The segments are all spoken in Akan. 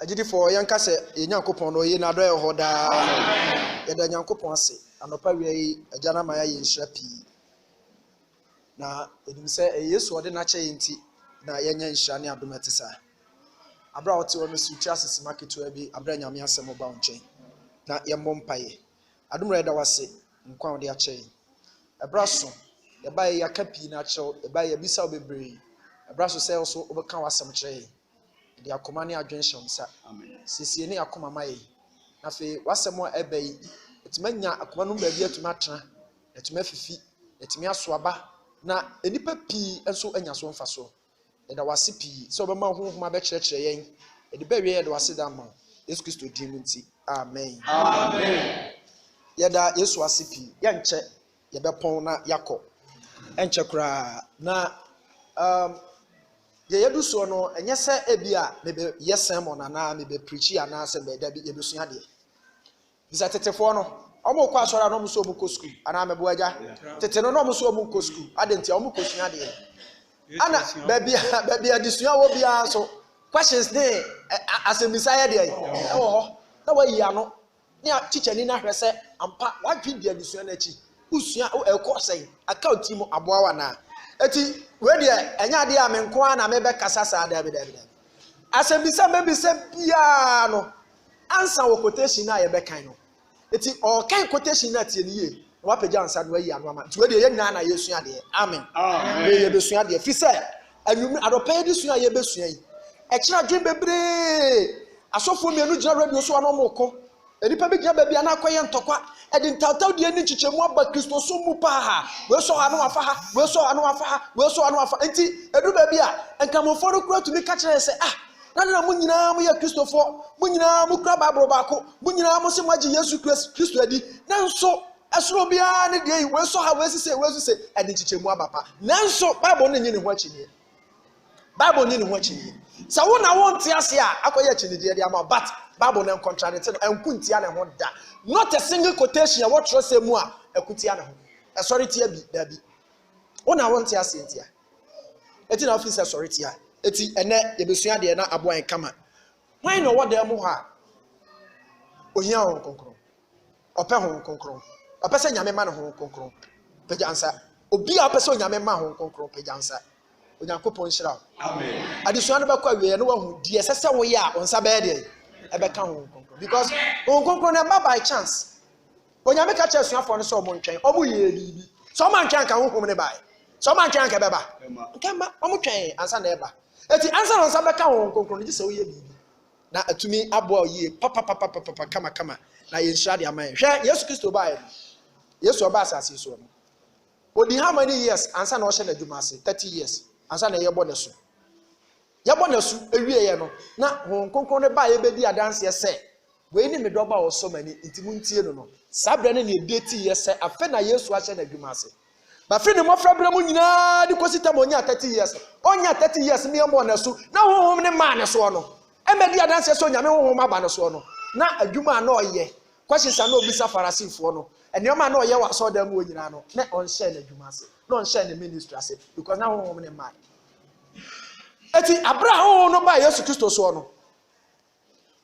agidi for yanka se Nyankopon no ye na do e ho da ye da Nyankopon ase anopa wi agya ma ya ye nhira pii na edim se Yesu ode na kye nti na yenya nhira ne adomete sa abra wote wo no suchi asese market wa bi abra nyame asem ba onchen na ye mompaye adom re da wase nkwa ode a kye abra so ye ba ye akapi na kye ye ba ye bisa obebre abra so se so obeka wasem kye de akoma ne adwenhyem sa amen sesie ne akoma maye na fe wasem a ebai etimanya akoma no ba bi atuma atena etuma fifi etumi asoaba na enipa pii enso anya so mfa so eda wase pii so obema honhom abekyerekere yen ede ba wie ede wase da ma Yesu Kristo dim nti amen amen yeda Yesu wase pii yenche yebepon na yakọ enche kura na ye yedu so no enye se ebia mebe yesen mo na mebe preachi ana se be da bi yebesua de bisa tetefo no omo kwa asora no muso mu ko school ana mebo agya tete no no muso mu ko school adenti omo ko sua de ana babia disua wo bia so questions dey asemisa de e wo ho na wa yi ano ne teacher ni na hwese ampa wa dwi dia disua na chi usua e ko sei account mu aboa na eti we de enya de a menko na mebe kasa sa da bi asemisa mebisa bia no answer wo quotation na ye be kan no eti o kan quotation na tie ni ye wa pagya ansa no ayi ano ama ti we de ye nyina na yesu ade amen amen ye besu ade fi se anum adopa de su ye besu yi e kira dwen bebre asofo mienu gina radio so ano moko enipa be gina bebia na akoye ntokwa e de ntawtaw de ni chichemu aba Kristo so mu pa ha we so anu afa ha we so anu afa ha we so anu afa enti edu bebia enkamofo no kura tumi ka kire se na mu nyina mu ya Kristofo mu nyina mu kura Bible baako mu nyina mu se maji Yesu Kristo adi nanso esoro bia ne de we so ha we sese adi chichemu abapa nanso Bible no nyine ho akini Bible nyine ho akini sa wo na won te ase a akoye akini de ama but Bible no contradict no enkuntia ne ho da not a single quotation what trust say mu a ekutia ne ho esori tie bi da bi wo na won te ase ntia eti na officer sorry tia eti ene yebesua de na aboan kama wan no wode mu ha ohia ho konkron ope ho konkron ope se nyame ma ne ho konkron pejansa obi a ope se nyame ma ho konkron pejansa onyankopon hyira amen adesua no bakwa wie no wahu die sese wo ya onsa be de ebe ka ho konkron because ho konkron na by chance onyame ka che suafo no so mo ntwen omo ye bibi so man twan ka ho hom ne bai so man twan ka beba nkema omo twen ansa na eba eti ansa no nsa beka ho konkron ni se wo ye bibi na atumi abo ye papa kama na ye nhira de aman hwe Yesu Kristo bai Yesu oba asase so no odi how many years ansa na o hye na dwuma ase 30 years ansa na ye bo ne so ewie ye no na ho konkron ne bai ebedi adanse se we ni me doba o so mani ntimu ntie no sabre ne date ye se afa na Yesu a hye na dwuma ase ba fi ne mofra bra mu nyina di kosita mo nya 30 years onya 30 years me mo na so na honhom ne ma ne so no emedi adanse so nyame honhom aba ne so no na adwuma na oye kwashisa na obisa farasifo no enioma na oye wa so da mu nyina no na on share na adwuma ase na on share na ministry ase because na honhom ne ma eti abraham no ba Yesu Kristo so no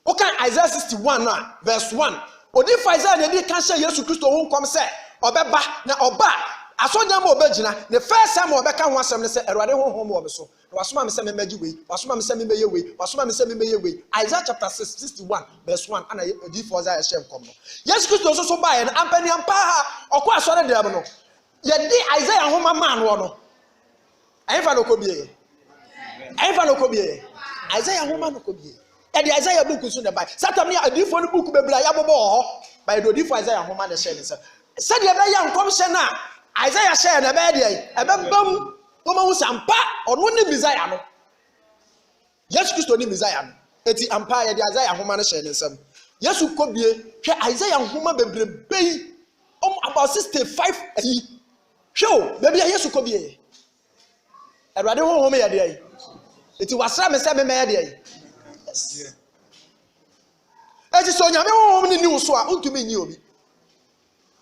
okan Isaiah 61 na verse 1 odi Isaiah na di kan share Yesu Kristo ho nkom se obeba na oba asonya ma obegina the first time obeka ho asem ne se erwade honhom wo be so na wasoma me se me magi we wasoma me se me meye we wasoma me se me meye we Isaiah chapter 61 verse 1 ana odi for Isaiah share nkom no Yesu Kristo so ba ye na ampani ampa ha okwa asore de am no ye di Isaiah ho mama no no ayefa no kobie Isaiah ho mama no kobie e di Isaiah book so the Bible satam ne odi for no book bebla ya bobo ho by the odi for Isaiah ho mama ne share ne se said ye be ya nkom share na Isaiah share na be dey ebebam o ma hu sampa ono ne Messiah no Yesu Kristo ni Messiah no eti ampa ye dey Isaiah homa no share ne nsam Yesu kobie hwe Isaiah homa bebrebe about 65 ayi hwe be bia Yesu kobie erade ho homa ye dey eti wasra me se me ye dey yes eti so nyame ho homa ni wo so a ontumi nyi obi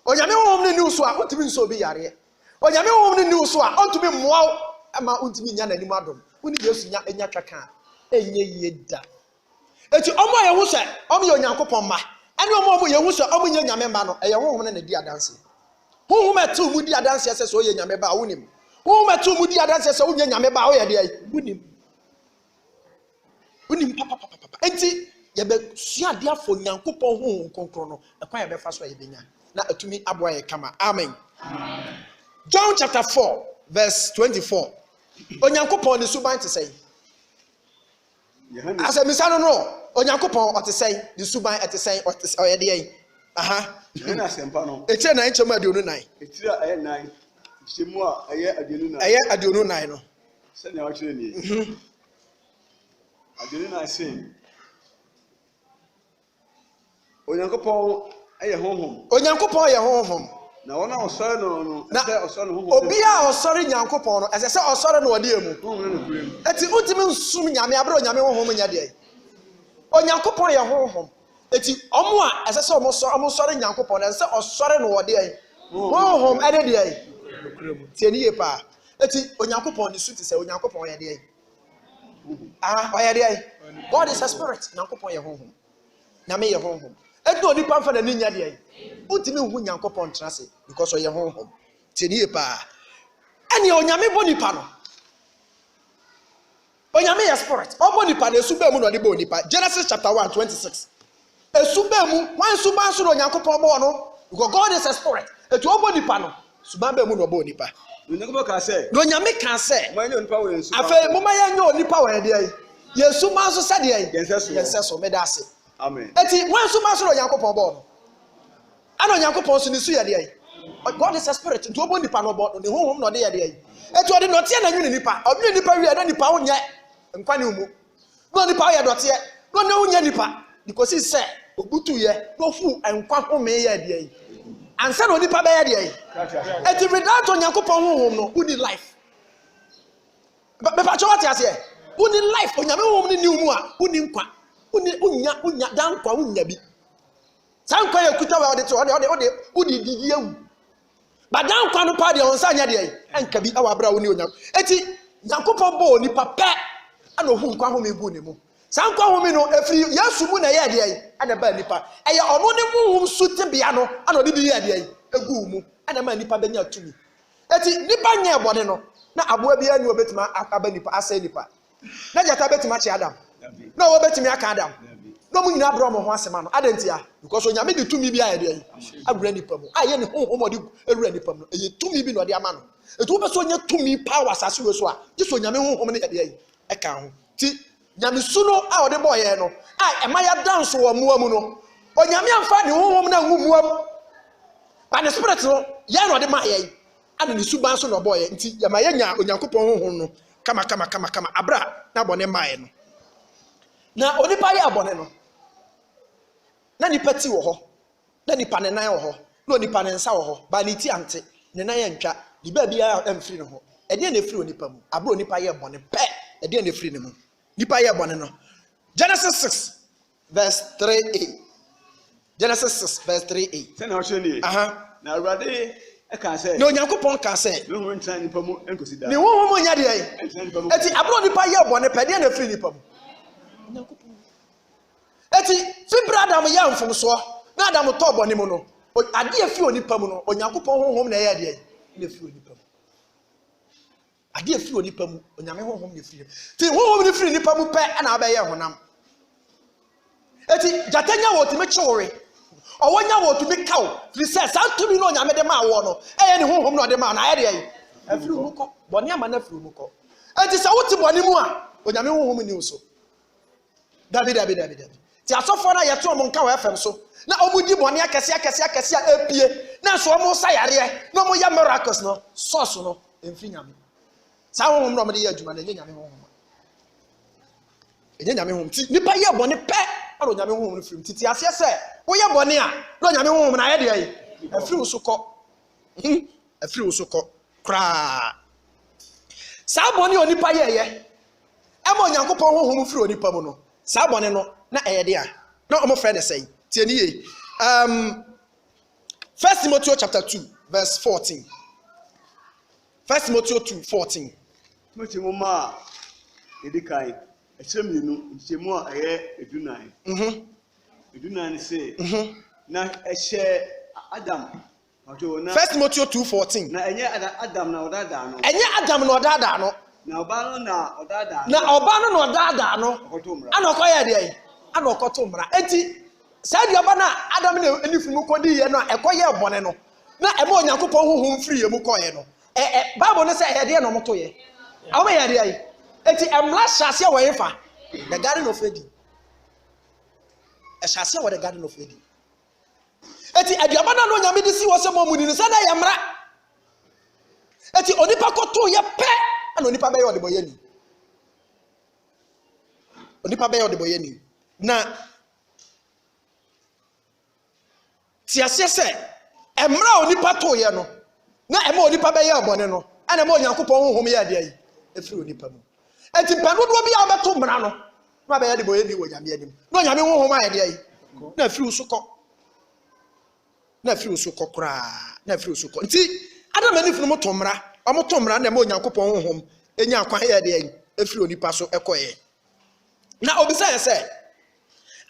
onyame wo mne ni so a ontimi nso obi yare onyame wo mne ni so a ontimi mmoa ama ontimi nya nanim adom woni Yesu nya enya twaka enye yeda eti omo ye hu se omo ye onyankopon ma ene omo ye hu se omo nye nyame ma no eye honhom na di adanse honhom etu mu di adanse se so ye nyame ba wonim honhom etu mu di adanse se wo nye nyame ba wo ye de wonim papa enti ye be sua de afo nyankopon honhom konkron no e kwa ye be fa so ye benya na atumi aboa ye kama amen. John chapter 4 verse 24 onyankopon ni suban te say as a misano no onyankopon o te say the suban e te say o ye de aha na sempa no etire na enchema aduonu nan etire aye nan shemu a aye aduonu nan no se na wa kire ni aduonu nan sen onyankopon aye honhom na wona osore no se osore no honhom obi a osore nyankopon no ese se osore no wode emu eti utimi nsum nyame abro nyame honhom nya de onyankopon ye honhom eti omo a ese se omo sore nyankopon ese osore no wode ai honhom ade de ai tie ni ye pa eti onyankopon ni suti se onyankopon ye de ai oye de ai God is a spirit nyankopon ye honhom na me ye honhom edo ni pamfa na nya de ai utimi hu nyankopon trase because oye honhom tie ni ye pa eni onyame bo nipa no onyame ye spirit obo nipa na esuba mu no de bo nipa Genesis chapter 1:26 esuba mu wan suba so no nyankopon bo no because God is a spirit etu obo nipa no suba ba mu no bo nipa onyankopon ka say no nyame ka say mo anya nipa we nsuba afa mo ma ya nya onipa we de ai ye suba so se de ai yense so me da ase amen eti wan suba so no nyankopon bo no ano nyankopon so ni su ye de ai God is a spirit etu obo nipa no bo no ne honhom no de ye de ai etu ode no tie na nyu nipa odwe nipa wi na nipa wo nye nkwa ne umu no nipa ye dote no na unya nipa because say obutu ye no fu nkwa home ye de ai ansa no nipa be ye de ai eti without onyankopon honhom no uni life be pa cho wate ase uni life onyame honhom ni umu a uni nkwa unya dan nkwa unya bi san nkwa ye kuta we ode to ode udi didi ewu badan nkwa no pa de onsa nya de ai enka bi awabra woni onyam eti nyankopon bo nipa pe ana ohu nkwa home gu ne mu san nkwa home no efiri yesu mu na ye de ai ana ba nipa eye ono ne mu hum sute bia no ana odi bi ye de ai egu mu ana ma nipa benya tumi eti nipa nya ebone no na aboa bia ni obetima aba nipa asa nipa na jata betima chi adam na obetimi aka adam no mu nyina bro mo ho asema no adentia because onyame de tumi bi aye de ai awura nipa mu aye ne honhom odi awura nipa mu eye tumi bi no de ama no etu obeso nya tumi power asase we so a jeso onyame honhom ne de ai eka ho ti nyame suno a ode boye no a ema ya dance wo muwa mu no onyame amfa ne honhom na ngu muwa mu ba ne spirit no ya no de ma ye ana ne suban so no boye nti ya ma nya onyankopon honhom no kama abra na bone mae no na onipa ye abone no na nipa ti wo ho na nipa ne nan wo ho na onipa ne nsa wo ho ba ne ti ante ne nan ye ntwa di ba bia amfiri no ho e de na efiri onipa mu abro onipa ye bone pe e de na efiri ne mu nipa ye bone no Genesis 6 verse 3a Genesis 6 verse 3a say na hwe ni na awurade e ka say no nyankopon ka say no ho ntan nipa mu enkosi da ne wo mo nya de ai eti abro onipa ye bone pe de na efiri nipa mu nyankopon eti fi Adam ya mfom so na Adam to bone mu no ade afi onipa mu no onyankopon honhom na ye de ai na afi onipa mu ade afi onipa mu onyame honhom na afi ti honhom na afi nipa mu pe na abaye honam eti jatanya wo timi chore owonya wo timi kaw research antumi no onyame de ma wo no eye ne honhom na de ma na aye de ai afi mu ko bone ama na afi mu ko eti sa wo ti bone mu a onyame honhom ni so David ti asofo na yeto mo nka wa FM so na omudi bone akese apie na so mo sayare na mo ya miracles no source no emfi nyame sa honhom no mo de ya adwuma na nyame honhom nyame honhom ti nipa ye bone pe aro nyame honhom no firim titi ase se wo ye bone a no nyame honhom na ye de ai afiri wo so kɔ kra sa bone onipa ye ema onyankopɔn honhom firi onipa mu no sa bone no na eye de a na omo friend say tie ni ye 1 Timothy chapter 2 verse 14 1 Timothy 2:14 Timothy mo ma edikai Echemienu nchemu a edunan. Edunan say na ehye Adam. First Timothy 2:14. Na enye Adam na odada no. Enye Adam na odada no. Na oba no na odada. Na oba no na odada no. Ana okoye de. Ana okoto mra. Enti sai de oba na Adam na enifimu kodi ye no ekoye bone no. Na ema Onyankopon huhum free ye mu koye no. Bible no say de no moto ye. Awo ye de ai. Enti emla hyase wo yefa. The Garden of Eden. Hyase wo the Garden of Eden. Eti aduaba na no nyame de si wo se momuni ni se na ye mra. Eti onipa koto ye pe ana onipa be ye odeboye ni. Onipa be ye odeboye ni. Na ti ase se emra onipa to ye no. Na ema onipa be ye obone no. Ana ema Onyankopon honhom ye ade ayi. Efiri onipa mu. Eti panudo bi a beto mra no. Na be ye odeboye ni wo nyame anim. Na nyame honhom ayede ayi. Na afiri usukọ. Na afiri usukọ kura. Na afiri usukọ. Nti Adam ani funu motomra. Omotomra na ema Onyankopon honhom enya akwan ye ade ayi. Efiri onipa so ekoye. Na obisa ye se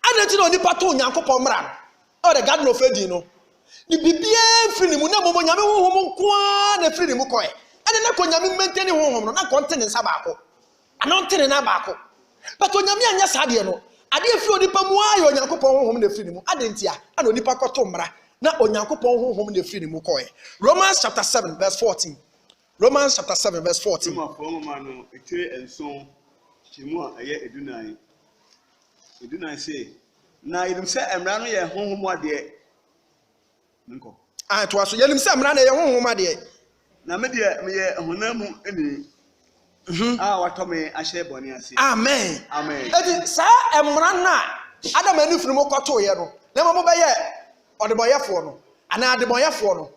anati na onipa to Onyankopon mra no. O the Garden of Eden no. Ni bibia firi ni mu na mo nyame honhom kwa na firi ni mu koye. Ade na ko nyame maintain honhom no na ko ntene nsa baako. Ana ntene na baako. But onyame anya saade no. Ade firi onipa mu ayo Onyankopon honhom na firi ni mu. Ade ntia ana onipa koto mra na Onyankopon honhom na firi ni mu koye. Romans chapter 7 verse 14. Romans chapter 7 verse 14. Ma fomo ma no etwe enso chemu a eye edunan. Edunan say na yedum se emra no ye honhom ade. Nko. To aso yenim se emra na ye honhom ade. Na me de me ye honamu eni. Wato me ahye boni ase. Amen. Amen. Edi sa emra na Adam ani funu mo koto ye no. Na mo be ye odeboyefo no. Ana adeboyefo no.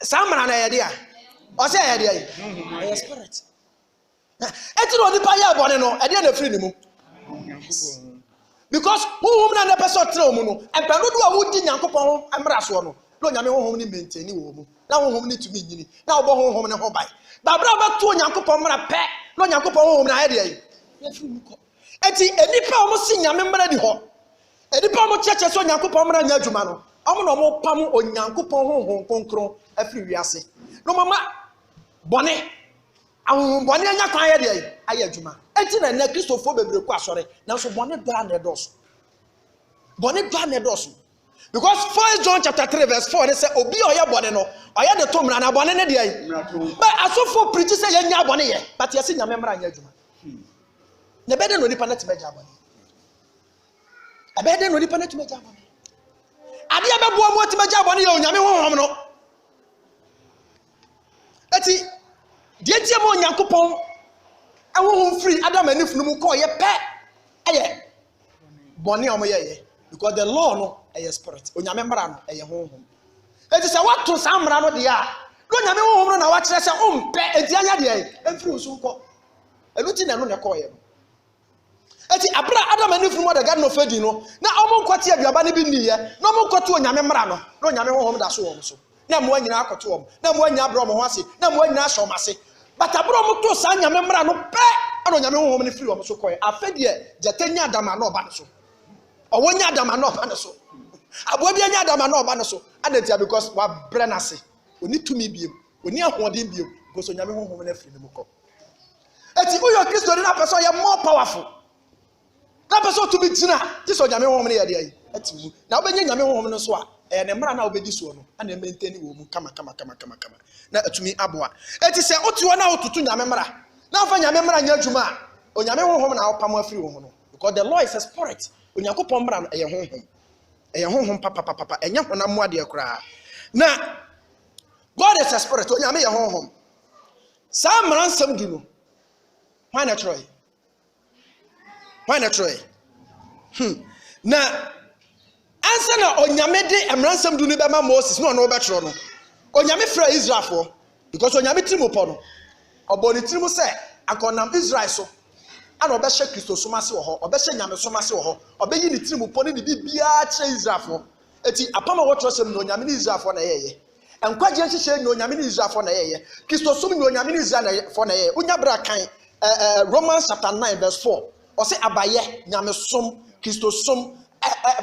Sa emra na ye de a. O se ye de ayi. Your spirit. Eti no nipa ye boni no, e de na firi ni mu. Because who na na person tra mu no, empenudu a wudi Nyankopon emra so no. No nyame honhom ni maintain wo mu. Na honhom ni tumi nyini. Na obo honhom ne ho bai. Babra ba to Nyankopon mra pe. No Nyankopon honhom na ye de ayi. Ya firi mu ko. Eti enipa o mo si nyame mra di ho. Enipa o mo cheche so Nyankopon mra nya adwuma no. Omo no mo pam Onyankopon honhom konkron afiri wiase. No mama bone ahun bone anya kwan ye de ayi. Ayi adwuma. Eti na Kristofo bebre ku asore. Na so bone do na edoso. Bone do na edoso. Because 1 John chapter 3 verse 4 they say obi oya bone no oya de to mra na bone ne de ayi. But asofo preach say ye nya bone ye but ye say nyame mra nya adwuma. Na bede no nipa na timeja bone. Abede no nipa na timeja bone. Ade abebo mo timeja bone ye onyame honhom no. Eti die tie mo Nyankopon honhom free Adam ani funu mu ko ye pe aye bone o mo ye because the law no a spirit onyame mra no e honhom. Eti se wato sa mra no de a no nyame honhom no na wa kire se ompe enti anya de e emfiri usu ko eluti na no ne ko ye no. Eti abra Adam ani funu mo the Garden of Eden no na omo nkwati aduaba ne bi niye na omo nkwati onyame mra no no nyame honhom da so wo so na mo anyina akoto wo na mo anya abro mo ho ase na mo anyina asho mase but abro mo to sa nyame mra no pe ana nyame honhom ne firi wo so ko ye afedie jatanya Adam na oba no so owonya Adam na oba no so abo bi anya Adam na oba no so adantia because wa brenase oni tumi biem oni ahoden biem because onyame honhom na firi ne mu ko. Eti uyo Kristo na person ye more powerful. Na person to be tina ti so nyame honhom ne ye de ayi ati mu na obenya nyame honhom no so a ne mra na obedi so no ana maintain wo mu kama na atumi aboa. Eti se otuo na otutu nyame mra na afa nyame mra nya adwuma onyame honhom na opam afiri wo no because the law is a spirit. Onyankopon mra no eye honhom. Eye honhom papa enya honam mu ade kra. Na God is a spirit. Onyame ye honhom. Sa mra nsam du no. Why not try? Na ansa na onyame de emransam du ni be ma Moses no no be tro no onyame fra Israel for because onyame trimopo no oboni trimo se akonam Israel so ana obe hye Kristo so mase wo ho obe hye nyame so mase wo ho obe yi ni trimopo ni bibia kire Israel for eti apama wo tro sem no onyame ni Israel for na yeye enkwaje nhye ni onyame ni Israel for na yeye Kristo so ni onyame ni Israel for na yeye unya bra kan Romans chapter 9 verse 4 ɔse abayɛ nyamesom kristosom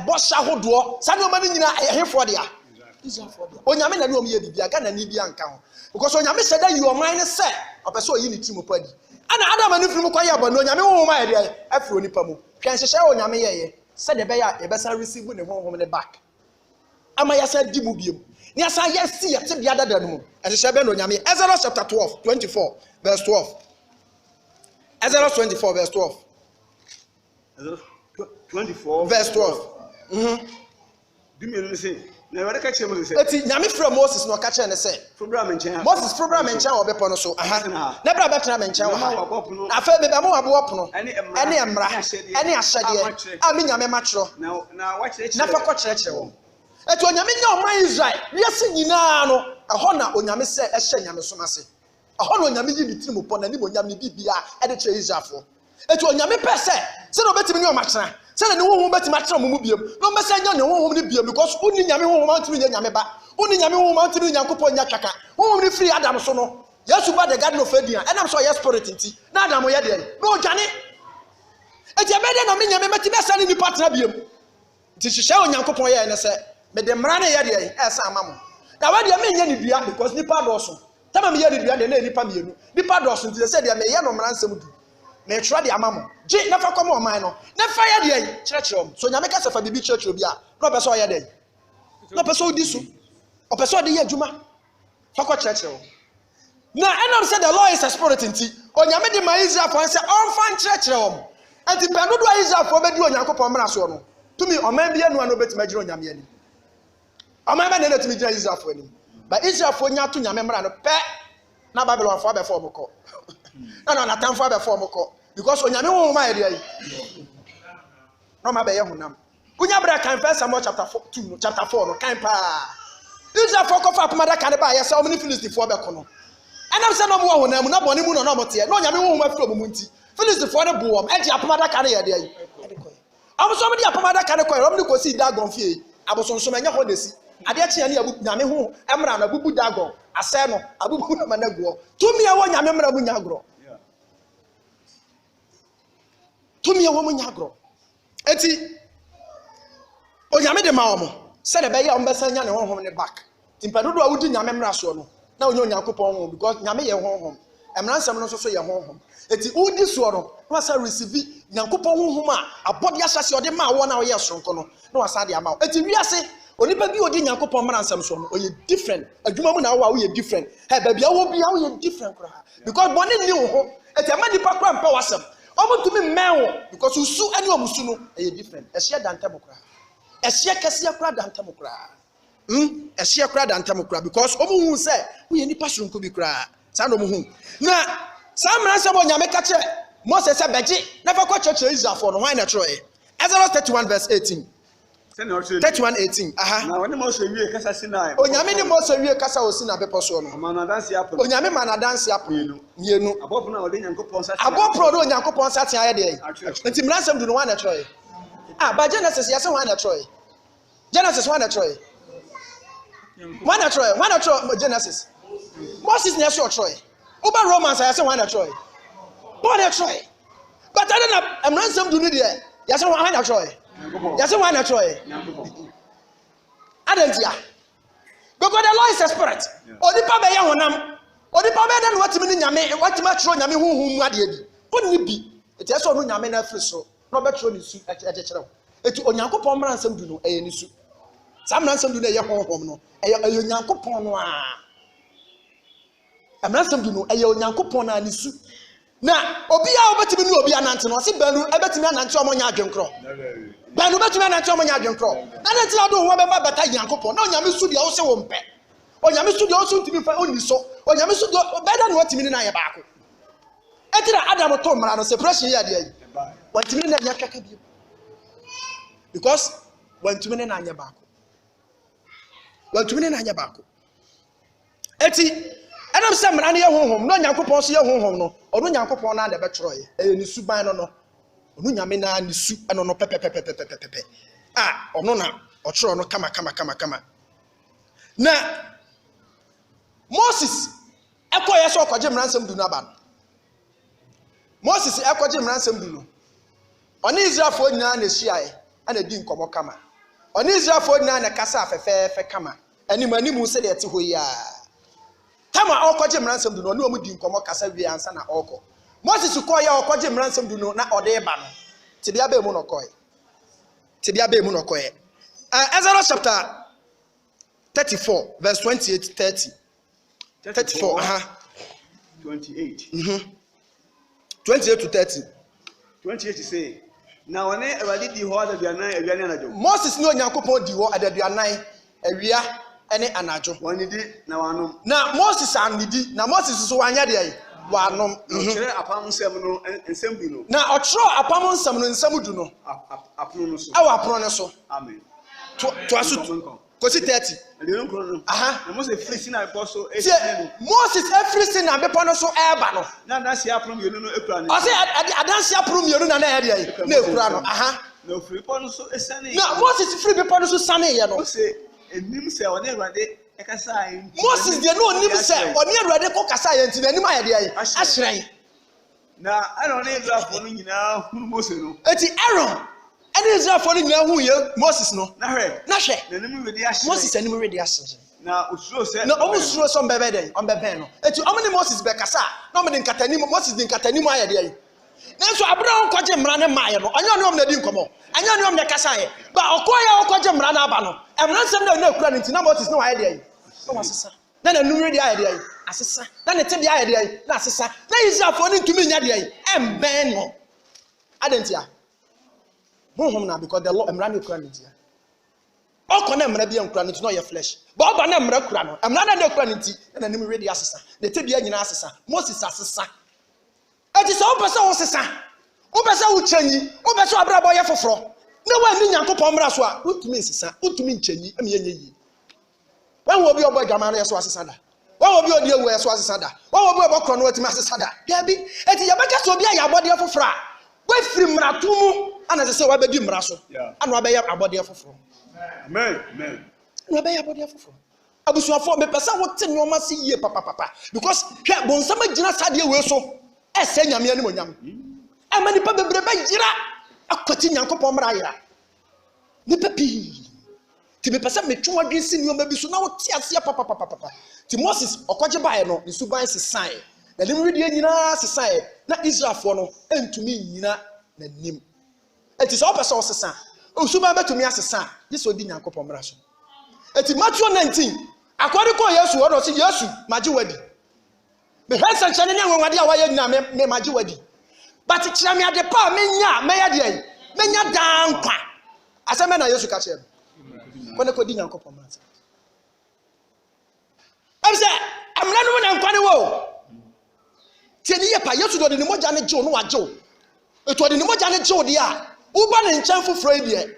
bɔhyɛ ahodoɔ saa nneɛma no nyinaa ɛyɛ hefoɔ dea Israelfoɔ dea onyame na ne ɔm yɛ bibia Ghana ni bia nka ho because onyame hyɛ da yi ɔman ne sɛ ɔpɛ sɛ ɔyi ne tirim pa di ana Adam ne firim kɔ yɛ bɔ no onyame honhom ayɛ deɛ afiri onipa mu hwɛ nhyehyɛ onyame yɛyɛ sɛ de bɛyɛ a yɛbɛsa receive ne honhom ne back ama yɛsa di mu biem ne yɛsa yɛsi yɛte bia dada no mu nhyehyɛ bɛ no onyame Exodus chapter 12 24 verse 12 Exodus 24 verse 12 24 verse 12 Dimienu say na wɛrɛ ka kyerɛ mo say eti nyame frɛ Moses na ɔka kyerɛ ne sɛ program nkyɛn Moses program nkyɛn wɔ bepɔ no so na bra bɛtena me nkyɛn wɔ ha afɛ bebe mo abo pono ɛne mmara ɛne ahyɛdeɛ a me nyame makyerɛ na wakyerɛ na fa kɔ kyerɛkyerɛ wɔn eti onyame nya ɔman Israel wiase nyinaa no ɛhɔ na onyame sɛ ɛhyɛ nyame som ase ɛhɔ na onyame yi ne tirim pɔ na ne onyame ne bibia ɛde kyerɛ Israelfoɔ eti onyame pɛ sɛ na obetimi ne ɔmakyerɛ sɛ ne honhom betimi akyerɛ mo mu biem na ɔmɛsɛ nya ne honhom ne biem because onni nyame honhom antimi nya nyame ba onni nyame honhom antimi nya Nyankopɔn nya twaka honhom ne firi Adam so no Yesu ba the garden of Eden ɛnam so ɔyɛ spirit nti na Adam yɛ deɛ na ɔdwane eti ɛbɛde na me nyame metimi asa ne nipa tena biem nti hyehyɛ Onyankopɔn yɛ ne sɛ me de mmara ne yɛ deɛ ɛsa ama mo na wa deɛ me nya ne dua because nipa dɔɔso tama me yɛ ne dua de na nipa mienu nipa dɔɔso nti sɛ deɛ me yɛ no mmara nsɛm du na etwa de amamo je na fa kɔm ɔman no na fa yɛ de kyerɛkyerɛ om so nyame ka sɛ fa bibi kyerɛkyerɛ bi a na ɔpɛ sɛ ɔyɛ de na ɔpɛ sɛ odi so ɔpɛ sɛ ɔde yɛ adwuma fa kɔ kyerɛkyerɛ na ɛnam sɛ the law is a spirit nti onyame de ma Israelfoɔ sɛ ɔmfa nkyerɛkyerɛ om anti pɛnodo a Israelfoɔ bɛdi Onyankopɔn mmara so no tumi ɔman bi anu ano betuma gyina onyame anim ɔman ba na tumi gyina Israelfoɔ anim ba Israelfoɔ nya to nyame mmara no pɛ na Babylonfoɔ abɛfɔ ɔmokɔ na natamfo abɛfɔ ɔmokɔ because onyame honhom ayɛ deɛ yi no ma bɛyɛ honam unya bra kan 1 Samuel chapter 4 no kan pa Israelfoɔ kɔfa apamada kan ba yɛ sɛ ɔmo ne Filistifoɔ bɛkɔ no ɛnam sɛ no mo wɔ honam na bɔne mu no na ɔmo teɛ na onyame honhom afiri ɔmo mu nti Filistifoɔ ne bo ɔmo ɛgye apamada kan yɛ deɛ yi ɔmo so ɔmo de apamada kan kɔ ɔmo de kɔsi Dagon fie abosonsom ɛnyɛ hɔ desi adeɛ kyeɛ ne abu nyame ho ɛmra na bubu Dagon asɛ no abubu na managuo tumi ɛwɔ nyame mmra mu nya agorɔ tumi ɛwɔ mu nya agorɔ eti onyame de ma ɔmo sɛ de bɛyɛ ɔmo bɛsa nya ne honhom ne back timpa dodo a wudi nyame mmra so no na onye Onyankopɔn ho because nyame yɛ honhom ɛmra nsɛm no so yɛ honhom eti wudi so no na wasa receive Nyankopɔn honhom a abɔde ahyase ɔde ma wɔ na ɔyɛ soronko no na wasa de ama eti wiase onipa bi odi Nyankopɔn mmara nsɛm so no ɔyɛ different adwuma mu na wo a woyɛ different baabi a wo bi a woyɛ different kora because bɔne ni wo ho eti ama nipa kora mpa wasɛm ɔmo tumi mɛn because usu ani ɔmusu no ɛyɛ different ɛhyɛ dantam kora ɛhyɛ kɛseɛ kora dantam kora ɛhyɛ kora dantam kora because ɔmo hu sɛ woyɛ nipa soronko bi kora saa na ɔmo hu na saa mmara nsɛm onyame ka kyerɛ Moses sɛ bɛgye na fa kɔ kyerɛkyerɛ Israelfoɔ no hwan na kyerɛ Exodus 31 verse 18 31:18 na woni mo so wie kasa Sinai onyame ni mo so wie kasa o Sinai bepɔ so no amanadansi apo onyame manadansi apo mienu abɔfo na ɔde Nyankopɔn sa abɔfro do Nyankopɔn sa tea yɛ de nti mransɛm du no wan na kyerɛ ba Genesis yɛ sɛ wan na kyerɛ Genesis wan na kyerɛ wan na kyerɛ Genesis Moses na so kyerɛ oba Romans yɛ sɛ wan na kyerɛ Paul na kyerɛ but I don't mransɛm du no de yɛ sɛ wan na kyerɛ Yase wan na troy. Adentia. Because the law is a spirit. Onipa be ye honam. Onipa be den watimi ni nyame, watimi atro nyame honhom mu ade adi. Onni bi. Eti eso no nyame na afiri so. Na obetro ni su ekyekyerew. Eti Onyankopɔn mmara nsɛm du no ɛyɛ ni su. Sa mmara nsɛm du no ɛyɛ honhom no. Ɛyɛ Onyankopɔn no a. Mmara nsɛm du no ɛyɛ Onyankopɔn na ni su. Na obi a obetimi ni obi anante no ɔse banu ebetimi anante ɔmo nya adwenkrɔ. Banu betumi anante ɔmo nya adwenkrɔ. Na ne tira do ho bɛba bata Nyankopɔn. Na onyame su deɛ wo se wo mpɛ. Onyame su deɛ wo so ntimi fa oni so. Onyame su deɛ bɛda no watimi ni na yɛ baako. Etira Adam to mmara no separation yɛ deɛ yi. Watimi ni na nya kaka bi. Because watimi ni na nya baako. Watimi ni na nya baako. Eti Adam sɛ mmara no yɛ honhom. Na Nyankopɔn so yɛ honhom no. Ɔno Nyankopɔn na de bɛtwerɛ yɛ. Ɛyɛ ni suban no no. Onu nyame na ni su eno no pepepepepepepepe ono na otro no kama na Moses ekoye so okoje mransem du na ba Moses ekoje mransem du no ɔne Israelfoɔ nyinaa na ehyiae ana di nkɔmɔ kama ɔne Israelfoɔ nyinaa na kasa afɛfɛɛfɛ kama anim sɛ deɛ ɛte hɔ yi a tama ɔkɔgye mmaransɛm du no ɔne ɔmo di nkɔmɔ kasa wie ansa na ɔkɔ Moses kɔɔ yɛ ɔkɔgye mmaransɛm du no na ɔde ba no tibia bɛɛ mu no kɔɛ Exodus chapter 34 verse 28 30 34 28 28 to 30 28 say na one Awurade di hɔ adaduanan awiane anadwo Moses ne Onyankopɔn di hɔ adaduanan awia ne anadwo wɔn di na wanom na Moses anidi na Moses so wanya de ayi wanom kyerɛ apam nsɛm no nsɛm bi no na ɔtwerɛ apam nsɛm no nsɛm du no apono no so ɛwɔ apono no so amen to aso kosi 30 ɛde nkro no na Moses firi sina bepɔ so Moses afiri sina bepɔ no so ɛba no na adansi aprom yenu no ekura ne ɔsɛ adansi aprom yenu na ɛyɛ de ayi na ekura no na ofiri pɔ no so esane na Moses firi bepɔ no so sane yɛ no Moses enim sɛ ɔne Awurade ɛkasa ayi Moses deɛ no onim sɛ ɔne Awurade kɔ kasa ayi nti na anim ayɛ de ayi ahyerɛn na ɛna ɔne Israelfoɔ no nyinaa hunu Moses no eti Aaron ɛne Israelfoɔ no nyinaa hu yɛ Moses no na hwɛ na anim wedi ahyerɛn Moses anim wedi ahyerɛn na osuro sɛ na ɔmo suro sɛ ɔmbɛbɛ dɛn ɔmbɛbɛn no eti ɔmo ne Moses bɛkasa na ɔmo de nkatanim Moses de nkatanim ayɛ de ayi nanso abere ɔnkɔgye mmara ne maayɛ no ɔnyɛ ne ɔmo na di nkɔmɔ ɔnyɛ ne ɔmo na kasa yɛ ba ɔkɔyɛ ɔkɔgye mmara na aba no mmara nsɛm na ekura ne nti na Moses ne wayɛ de ayi ɔmo asesa na numere de ayɛ de ayi asesa na ne te de ayɛ de ayi na asesa na Israelfoɔ ne ntumi nya de ayi ɛmbɛn no adantia honhom na because the law mmara ne ekura ne ntia ɔkɔ na mmara bi nkura ne nti na ɔyɛ flesh ba ɔba na mmara kura no mmara na ekura ne nti na numere de asesa ne te bi nyinaa asesa Moses asesa eti sɛ wopɛ sɛ wo sesa wopɛ sɛ wo kyanyi wopɛ sɛ abrabɔ yɛ foforɔ na wani Nyankopɔn mmara so a wotumi nsesa wotumi nkyanyi am yɛnyɛ yi wɔn wɔ bi ɔbɔ adwama no yɛ so asesa da wɔn wɔ bi ɔdi ewu yɛ so asesa da wɔn wɔ bi ɔbɔ korɔ no watumi asesa da dabi eti yɛbɛka sɛ obi ayɛ abɔdeɛ foforɔ a wafiri mmara to mu ana sɛ wabɛdi mmara so ana wabɛyɛ abɔdeɛ foforɔ amen ana wabɛyɛ abɔdeɛ foforɔ abusuafoɔ mepɛ sɛ wote nneɔma se yie papapapa because hwɛ bonsam agyina sadeɛ wei so ɛsɛ nyame anim onyam ɛma nipa bebrebe yira akwati Nyankopɔn mmara yira nipa pii ti mepɛ sɛ metwe wadwen si nneɔma bi so na wote aseɛ papapapa ti Moses ɔkɔgye baeɛ no ne suban sesae na nim redeɛ nyinaa sesae na Israelfoɔ no ɛntumi nyina n'anim eti sɛ ɔpɛ sɛ ɔsesa osuban bɛtumi asesa gye sɛ odi Nyankopɔn mmara so eti Matthew 19 akɔde kɔ Yesu ɔno sɛ Yesu magye wadi mehwɛ nsɛnkyɛnne ne nwawade a wayɛ nyina me magye wadi but kyerɛ me ade pa menya mɛyɛ deɛ menya daa nkwa asɛm na Yesu ka kyerɛ me kɔne kɔdi Nyankopɔn mmara so ɛbsɛ amena no na nkwa ne wo tie ne yɛ pa Yesu de ne mogya ne gyew no wagyew etu de ne mogya ne gyew de a woba ne nkyɛn foforɔ yi deɛ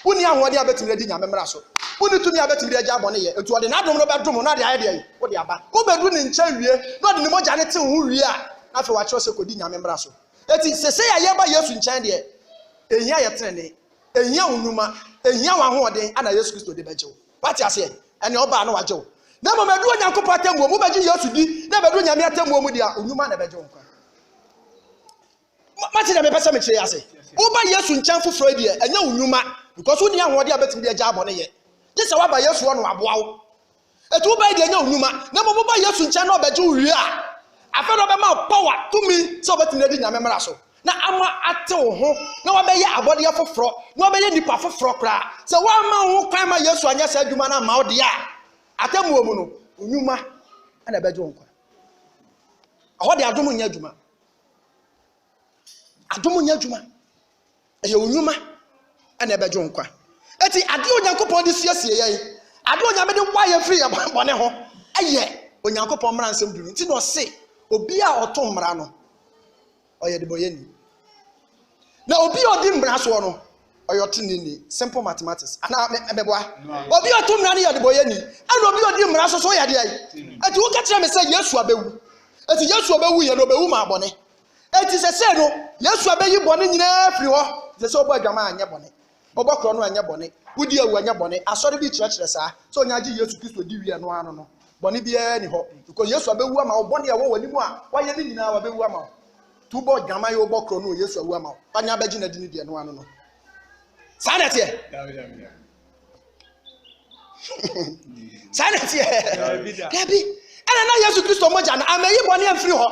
woni ahoɔde a bɛtumi adi nyame mmara so woni tumi a bɛtumi agya abɔ ne yɛ etu de n'adom no bɛdom na de ayɛ deɛ wo de aba wo bɛdu ne nkyɛn wie na de ne mogya ne te ho wie a afɛ wakyerɛ sɛ kɔdi nyame mmara so eti sese ya yɛba Yesu nkyɛn deɛ ehia yɛ trene ehia onuma ehia wahoɔden ana Yesu Kristo de bɛgyew pati ase ɛne ɔba na wagyew na mo medu Onyankopɔn atemmuo mo bɛgye Yesu di na bɛdu nyame atemmuo mu dia onuma na bɛgyew nkwa mati na mepɛ sɛ me kyerɛ ase woba Yesu nkyɛn foforɔ deɛ ɛnyɛ onuma because woni ahoɔden a bɛtumi de agya abɔ ne yɛ gye sɛ waba Yesu ɔno aboa wo etu woba deɛ ɛnyɛ onuma na mo ba Yesu nkyɛn na ɔbɛgye wie a afɛ no bɛma power tumi sɛ ɔbɛtumi adi nyame mmara so na ama ate wo ho na wabɛyɛ abɔdeɛ foforɔ na wabɛyɛ nipa foforɔ koraa sɛ woama wo kwan ma Yesu anyɛ sɛ adwuma no ama wo deɛ a atemmuo mu no onwuma ana bɛgye wo nkwa ɛhɔ de adom nyɛ adwuma ɛyɛ onwuma ana bɛgye wo nkwa eti ade Onyankopɔn de siesie yɛn ade Onyame de wa yɛ firi yɛ bɔne ho ɛyɛ Onyankopɔn mmara nsɛm duru nti na ɔse obi a ɔto mmara no ɔyɛ de boyeni na obi a ɔdi mmara so no ɔyɛ ɔtenini simple mathematics ana meboa obi a ɔto mmara no yɛ de boyeni ana obi a ɔdi mmara so yɛ de ayi eti wo ka kyerɛ me sɛ Yesu abewu eti Yesu abewu yɛ no obewu ma abɔne eti sɛ no Yesu abeyi bɔne nyinaa firi hɔ sɛ ɔbɔ adwama anyɛ bɔne ɔbɔ korɔ no anyɛ bɔne wodi awu anyɛ bɔne asɔre bi kyerɛkyerɛ saa sɛ onyagye Yesu Kristo di wie no ano no bɔne biara ni hɔ because Yesu abewu ama wo bɔne a wo wani mu a wayɛ ne nyinaa wabewu ama wo tubo gama yo bokro no Yesu awu ama panya beji na dini de no ano no sa na tie sa na tie dabi ana na Yesu Kristo moja na amayi boni amfiri ho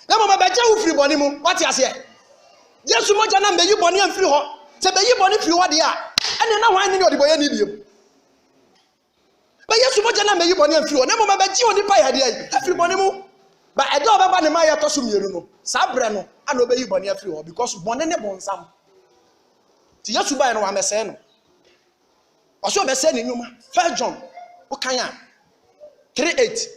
na mo beje wo firi boni mu wati ase Yesu moja na amayi boni amfiri ho se beyi boni firi ho de a ana na hwan ni odiboye ni biem ba Yesu moja na amayi boni amfiri ho na mo beje oni pa ya de ai afiri boni mu ba edo baba ne ma ya to so mienu no sa bre no ana obeyi boni afiri ho because boni ne bonsam ti Yesu ba no wa mese no oso be se ne nyuma 1 John o kan ya 3:8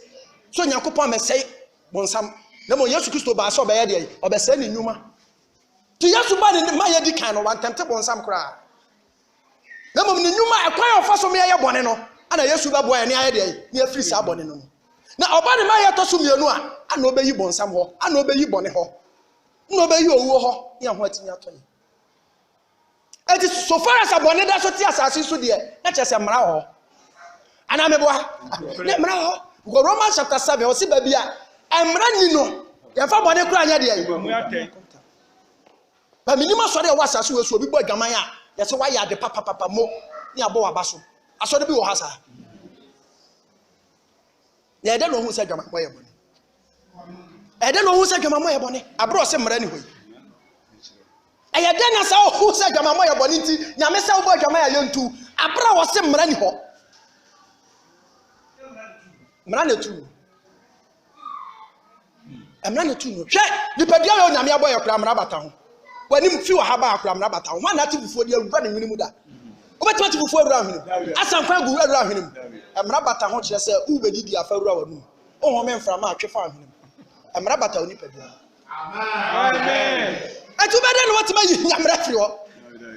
so Nyankopon mese bonsam na mo Yesu Kristo ba so be ye de obe se ne nyuma ti Yesu ba ne ma ya di kan no wan temte bonsam kra na mo ne nyuma ekwan ofa so me ye boni no ana Yesu ba boye ne aye de ne afiri sa boni no na oba ne ma ya to so mienu a ana obeyi bonsam ho ana obeyi boni ho na obeyi owu ho ya ho atinya to ni eti so far as abone da so ti asase so de na chese mra ho ana meboa ne mra ho go Romans chapter 7 o si ba bia emra ni no ya fa bone kura anya de ayi ba minima so de wa asase we so obi bo adwaman a ya se wa ya de papa mo ni abo wa baso aso de bi wo ha sa ya de no hu se adwaman mo ye bone ede no hu se adwaman mo ye bone abro se mra ni hoyi aya de na sa hu se adwaman mo ye bone nti nyame se wo bo adwaman ya yentu abra wo se mra ni ho mra na tu emra na tu no hwe nipadia yo nyame abo ye kura mra bata ho wani mfi wa haba akura mra bata ho na ati fufuo de awura ne hwinimu da obetuma ti fufuo awura hwinimu asanfa gu awura hwinimu emra bata ho kire se u be didi afa awura wanu o ho me mfra ma atwe fa hwinimu emra bata oni padia amen atu be de no watima yi nyamra firi ho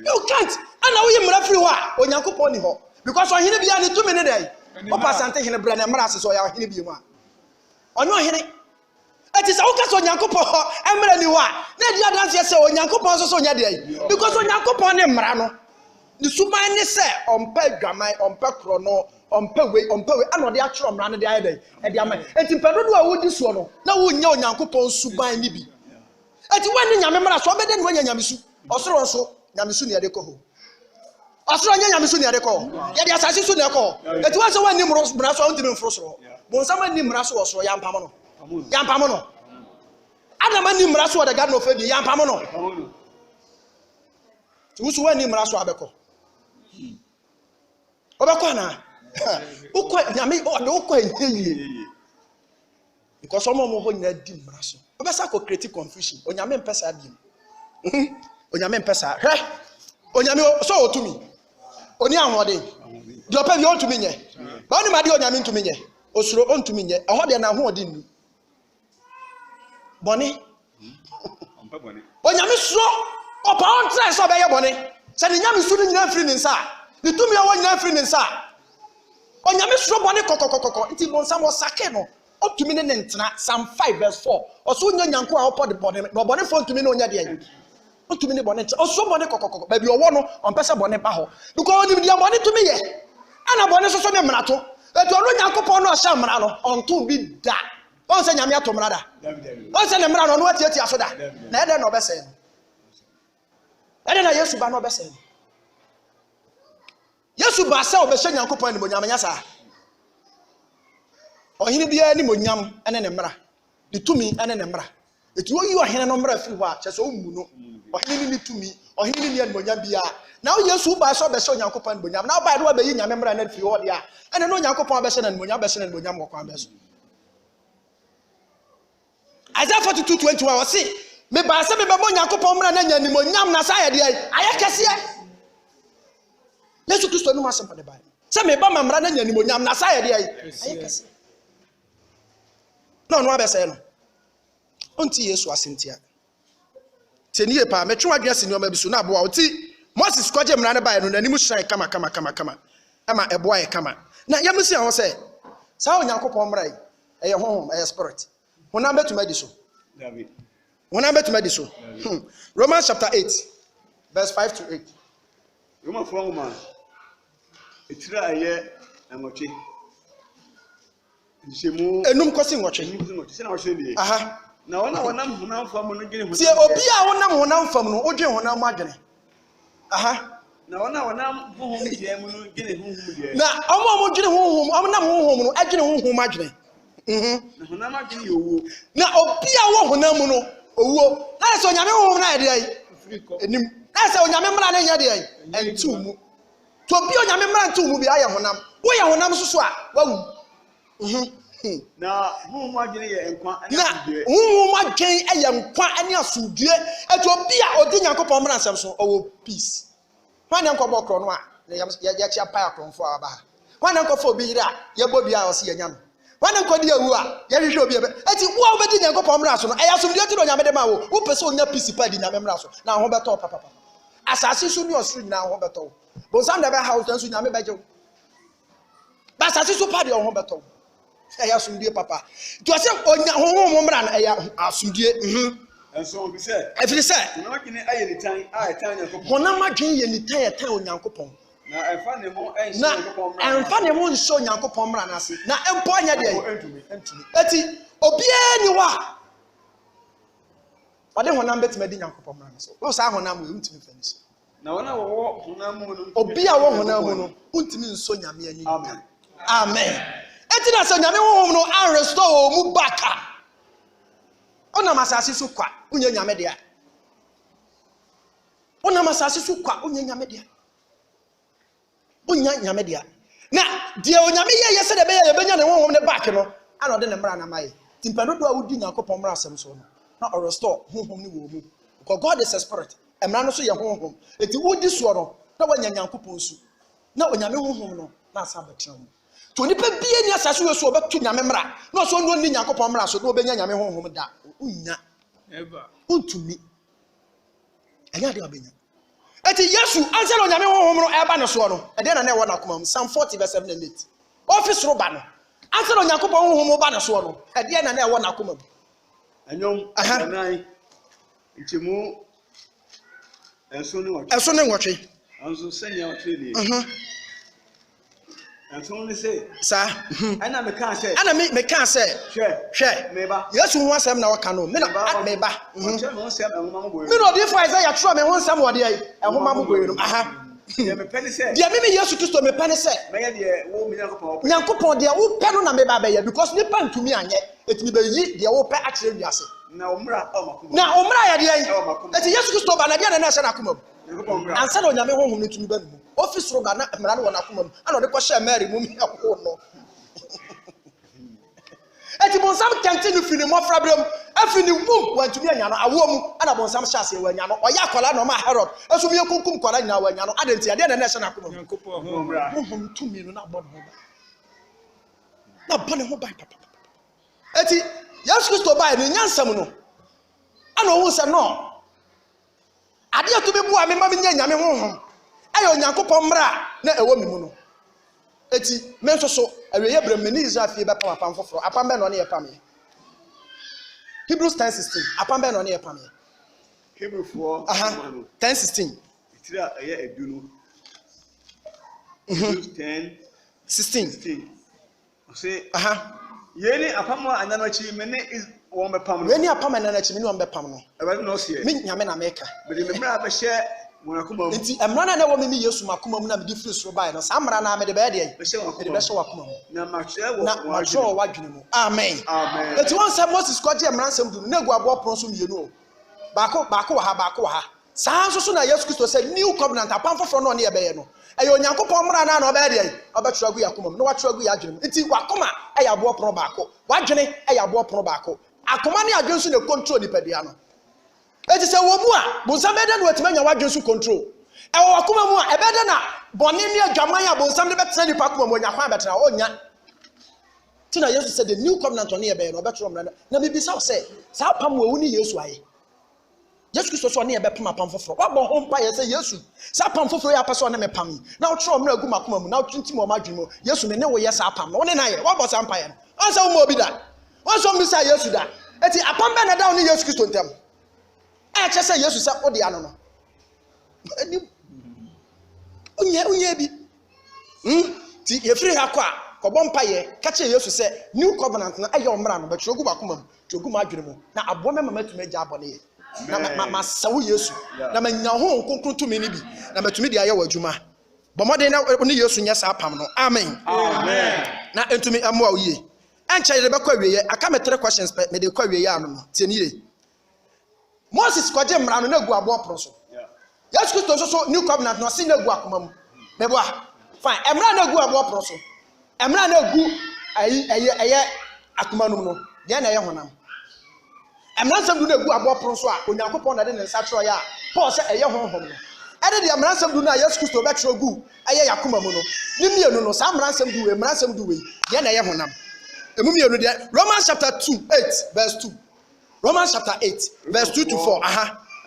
you can't ana wo yi mra firi ho a onyankopon ni ho because ohene bia ne tumi ne dai o pasante hene bra na mra ase so ya ohene bi mu a onyo ohene ati sa uka so onyankopon emra ni ho a na dia dance ye se onyankopon so onya dai because onyankopon ne mra no ni suman ne se ompa dwaman ompa krono ompa we ana de akro mra ne de aye dai e de ama enti pedodo a wodi so no na wo nya onyankopon suban ni bi ati wani nyame mra so obede ne wanya nyame su osoro so nyame su ne de ko ho osoro nya nyame su ne de ko ye de asase su ne ko ati wa so wani mra so ontimi mfro so bon sama ni mra so osoro ya mpam no adama ni mra so de garden of Eden ya mpam no ti wusu wani mra so abeko obeko na ukọ nyame o de ukọ enye because omo mo ho nya di mra so obesa ko create confusion onyame mpesa biem onyame mpesa hwe onyame so otumi oni ahode de opa bi otumi nye ba oni ma de onyame ntumi nye osuro ontumi nye ahode na ahode ni boni ompa boni onyame so opa on try so be ye boni se ni nyame su ni nyina free ni nsa ni tumi awo nyina free ni nsa onyame so boni kokokokoko nti bonsam wo sake no otumi ne ntena Psalm 5 verse 4 oso nya nyanko a opod boni no boni fo ntumi ne onya de ayi otumi ne boni oso boni kokokoko ba bi owo no onpese boni ba ho because oni dia boni tumi ye ana boni so ne mrato eto ono nyankopon no ohya mra no onto bi da on se nyame ato mra da on se ne mra no no atiati aso da na ede no obese ede na Yesu ba no obese Yesu ba se obese nyankopon ni monyam nya sa ohine bia ni monyam ene ne mra de tumi ene ne mra etu oyi ohine no mra firi ho a che so omu no ohine ni tumi ohine ni monyam bia na Yesu ba so obese nyankopon ni monyam na ba de wa be yi nyame mra na firi ho dia ene no nyankopon obese na monyam wo kwa beso Isaiah 42:21 o si me ba se me be mo nyankopon mra na nya ni monyam na sa ye de aye kese Yesu Kristo no masem pa de ba se me ba mamra na nya ni monyam na sa ye de aye kese no abese no onti Yesu asentia teniye pa metwe wadwe ase ni o ma bisu na abo oti Moses kwaje mra ne ba no nanimu hran kama ama ebo aye kama na yamsi ho se sa onyankopon mra yi eye honhom eye spirit Wona betuma di so David wona betuma di so Romans chapter 8 verse 5 to 8 Romans 4 man etira aye enwoche Njemu enum kosi nwotwe se na wo hwe ni aha na wana honam fam no gene honam tie obi a wonam honam fam no odwe honam adwene aha na wana honhom die mu no gene honhom die na omo dwene honhom nam honhom no adwene honhom adwene na honam adwene yowo na obi a wo honam no owo na se onyame honhom na yede ai enim na se onyame mra na nya de ai entu mu to obi onyame mra entu mu bi aye honam wo ye honam so a wawu na honhom adwene ye enkwa na honhom adwene eye nkwa ani asudue eto obi a odi Nyankopɔn mra nsɛm so owo peace wan na nkɔbɔ kro no a ya chia pa akromfo aba wan na nkɔfo obi yira ye bobi a ɔse yanya no wan na nkɔdi awu a ye hwehwɛ obi ebe eti wo a obedi Nyankopɔn mra so no eya asomdue ti do nyame de ma wo wo pese onya peace pa di nyame mra so na ho beto papa asase so ni osuru nyina ho beto bo sam da be house so nyame beje ba asase so pa de ho beto eya asomdue papa to se onya ho mra na eya asomdue enso bi se efiri se na adwene aye ni tan a tan Nyankopɔn honam adwene ye ni tan Onyankopɔn na enfa ne ho enso na Nyankopɔn mra enfa ne ho nso Nyankopɔn mra na ase na empo anya de entumi eti obiara ni wa ɔde honam betima di Nyankopɔn mra na so wo sa honam we ntumi fa ni so na wana wo honam mu no obi a wo honam mu no ntumi nso nyame anyi amen eti na so nyame honhom no an restore mu baka ona masase so kwa unya nyame de a ona masase so kwa unya nyame de a unya nyame de a na de onyame ye se de be ye benya ne honhom ne back no ana ode ne mra na maye timpano do a wudi Nyankopɔn mra asem so no na o restore honhom ne wo mu because God is a spirit emra no so ye honhom eti wudi so no na wanya Nyankopɔn su na onyame honhom no na asa betra mu to nipa bie ni asase we so obetu nyame mra na so no ni Nyankopɔn mra so na obenya nyame honhom da unya ever untumi anya de obenya eti Yesu anse no nyame honhom no eba ne so no e de na ewo na komam Psalm 40 verse 7 and 8 office ro ba no anse no Nyankopɔn honhom ba ne so no e de na ewo na komam anyom anai ntimu enso ne nwotwe anso senya otwe ni enso ne say sa ana me kan say me kan say hwe meba Yesu ho asem na waka no me na meba che mo nsem enhoma mo boye me no di for Isaiah tro me ho nsem wo de ai enhoma mo boye no de me pene say de me Yesu Kristo me pene say me ye de wo mi Nyankopɔn de wo pɛ no na meba ba ye because nipa ntumi anye etimi be yi de wo pɛ akire wiase na omra omakuma na omra ya de ai eti Yesu Kristo ba na de na hye na akoma Nyankopɔn ansa na onyame honhom no tumi ba no office ro ba na mra no na akoma ana ode ko hye Mary mu mi akwo no eti bonsam continue fini mo problem afini wum wantumi anya no awo mu ana bonsam hyase wa anya no oya akola no ma Herod asumi ekunkum kola nyina wa anya no adenti ade na hye na akoma Nyankopɔn omra honhom tumi no na bɔ no na bɔ ne ho ba papa eti Yesu Kristo ba ni nyansam no ana owu se no ade to be bua me ma me nya nyame honhom ayo Nyankopɔn mra na ewo mi mu no eti me nso so awiye brem ni Israel fie be pam apam foforo apam be no ne ye pam ye Hebrews 10:16 apam be no ne ye pam ye Hebrew for 10:16 itira eye edu no Hebrews 10:16 say yeni apam anano chi me ne won be pam no yeni apam anano chi me ne won be pam no e ba no se me nyame na meka be me mra ba hye monakuma mu nti emra na wo me Yesu makuma mu na me di free so bae no samra na me de be de me de be hye wakuma mu na machre wo na machre wadwene mu amen amen eti won say Moses kwaje emra nsem du na egu abo pron so mienu o baako wa ha saa nso so na Yesu Kristo say new covenant apam foforo no ne ye be ye no eyo Nyankopɔn mra na oba de obetro agu yakuma mu na watro agu yadwene mu nti wakoma e ya abo pron baako wadwene e ya abo pron baako akoma ne adwene so na control nipadua no eti se wo mu a bonsam be de no watimanya wadwene so control e wo wakoma mu a e be de na bone ne adwaman a bonsam de betena nipa akoma mu nya kwan betena onya tina Yesu said the new covenant on here be no obetro mra na me bisa say sa pam wo ni Yesu aye Yesu Kristo so ne ebe pam apam foforo wabɔ ho mpa ye say Yesu sa pam foforo ya paso na me pam na wo tro mra gu makoma mu na wo twinti mo madwene mu Yesu me ne wo ye sa pam wo ne na ye wabɔ sa mpa ye no ansa wo mo obi da wonso mi sa Yesu da eti apam be na da wo ni Yesu Kristo ntem a che say Yesu sa odi ano no ani unye bi ti ye free ha kwa kɔbɔ mpaeɛ ka kyerɛ Yesu sɛ new covenant no ɛyɛ ɔmmra no bɛtwerɛ gu bakoma mu twerɛ gu m'adwene mu na aboa mɛma matumi agya abɔne yɛ na masawo Yesu na manya ho nkonkron tumi no bi na matumi de ayɛ wɔ adwuma bɔ mmɔden na ne Yesu nyɛ saa pam no amen na ntumi ɛmmoa wo yie ɛnkyɛ yɛde bɛkɔ awieɛ aka me 3 questions pɛ mede kɔ awieɛ ano no tie ne yie Moses kɔgye mmara no na gu aboɔ poro so Yesu Kristo nso so new covenant no ɔse na gu akoma mu meboa fine mmara na gu aboɔ poro so mmara na gu ɛyɛ akoma no mu no deɛ na ɛyɛ honam mmara nsɛm du na gu aboɔ poro so a Onyankopɔn na de ne nsa kyerɛ yɛ a Paul sɛ ɛyɛ honhom no ɛde deɛ mmara nsɛm du na Yesu Kristo bɛkyerɛ gu ɛyɛ yakoma mu no ne mmienu no saa mmara nsɛm du wei mmara nsɛm du wei deɛ na ɛyɛ honam emu mmienu deɛ Romans chapter 2:8 verse 2 Romans chapter 8 verse 2 to 4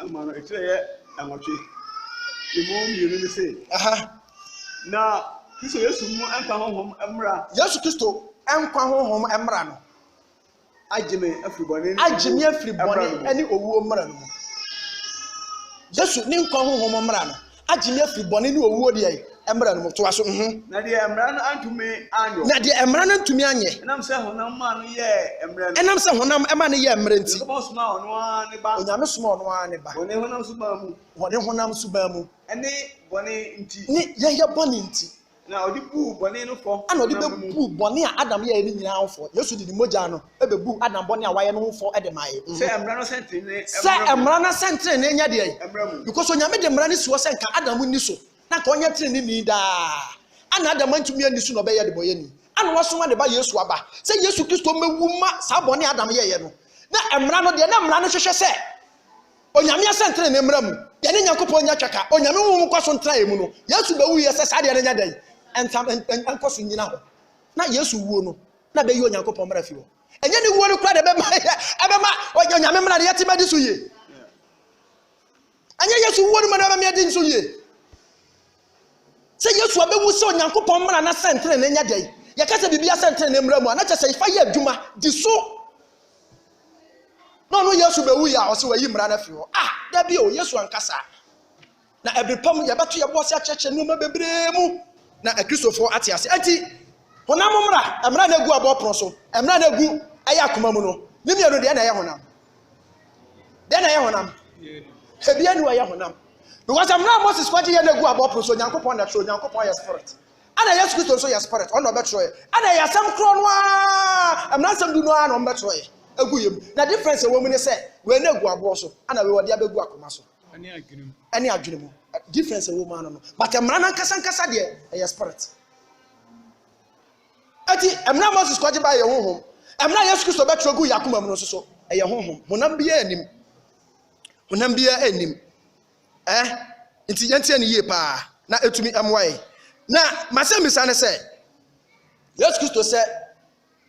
ama no ɛkyerɛ yɛ anwɔtwe emu mmienu ne sɛ na Kristo Yesu mu ɛnkwa honhom mmra Yesu Kristo ɛnkwa honhom mmra no agyeme afiri bɔne ɛne owuo mmra no mu Yesu ne nkwa honhom mmra no agyeme afiri bɔne ne owuo deɛ mmra no mu to aso na deɛ mmra no antumi anyɔ na deɛ mmra no ntumi anyɛ ɛnam sɛ honam ma no yɛ mmra no ɛnam sɛ honam ɛma no yɛ mmra nti Onyame soma ɔno ara ne ba bɔne honam suba mu wɔde honam suba mu ɛne bɔne nti ne yɛyɛ bɔne nti na ɔde bu bɔne no fɔ ana ɔde bɛbu bɔne a Adam yɛ ne nyinaa ho fɔ Yesu de ne mogya no ɛbɛbu Adam bɔne a wayɛ no ho fɔ ɛde ma yɛ sɛ mmara no sɛntere sɛ mmara no sɛntere ne nya deɛ because Onyame de mmara no si hɔ sɛ nka Adam ni so na ka ɔnyɛ tere ne ni daa ana Adam antumi ani so na ɔbɛyɛ de bɔyɛ ni ana wasoma de ba Yesu aba sɛ Yesu Kristo mewu ma saa bɔne Adam yɛyɛ no na mmara no deɛ na mmara no hwehwɛ sɛ Onyame asɛntere ne mmara mu deɛ ne Nyankopɔn nya twaka Onyame wo nkɔ so ntra mu no Yesu bɛwu yɛ sɛ saa deɛ ne nya dɛn ɛnkɔ so nyina hɔ na Yesu wuo no na bɛyi Onyankopɔn mmara fi hɔ ɛnyɛ ne wuo no kora de ɛbɛma Onyame mmara de yɛte mɛde so yie ɛnyɛ Yesu wuo no ma na ɛbɛma yɛde so yie sɛ Yesu abɛwu sɛ Onyankopɔn mmara na sɛntere ne nya dɛn yɛka sɛ biribi asɛntere ne mmara mu a na kyɛ sɛ ifa yɛ adwuma di so na ɔno Yesu bɛwu yɛ a ɔsɛ wayi mmara no fi hɔ da bi o Yesu ankasa na ɛbɛpam yɛbɛto yɛbɔ ɔsɛ akyerɛkyerɛ nneɛma bebree mu na Kristofoɔ ate ase enti honam mmara na egu abɔ poro so mmara na egu ɛyɛ akoma mu no ne mmienu deɛ na ɛyɛ honam ebi anu ɛyɛ honam because mmara Moses kwaje yɛ na egu abɔ poro so Nyankopɔn na true Nyankopɔn yɛ spirit ana Yesu Kristo nso yɛ spirit ɔno ɔbɛtwerɛ ana yɛ asɛm koro no a mmara asɛm du no a na ɔbɛtwerɛ egu yam na difference ɛwɔ mu ne sɛ we na egu abɔ so ana we wɔde abɛgu akoma so ɛne adwene mu difference ɛwɔ mu ano no but mmara na nkasa deɛ ɛyɛ spirit ati mmara Moses kwaje ba yɛ honhom mmara Yesu Kristo bɛtwerɛ gu yakoma mu no so ɛyɛ honhom honam biya anim nti yɛntie ne yie paa na etumi amwae na masɛmisa ne sɛ Yesu Kristo sɛ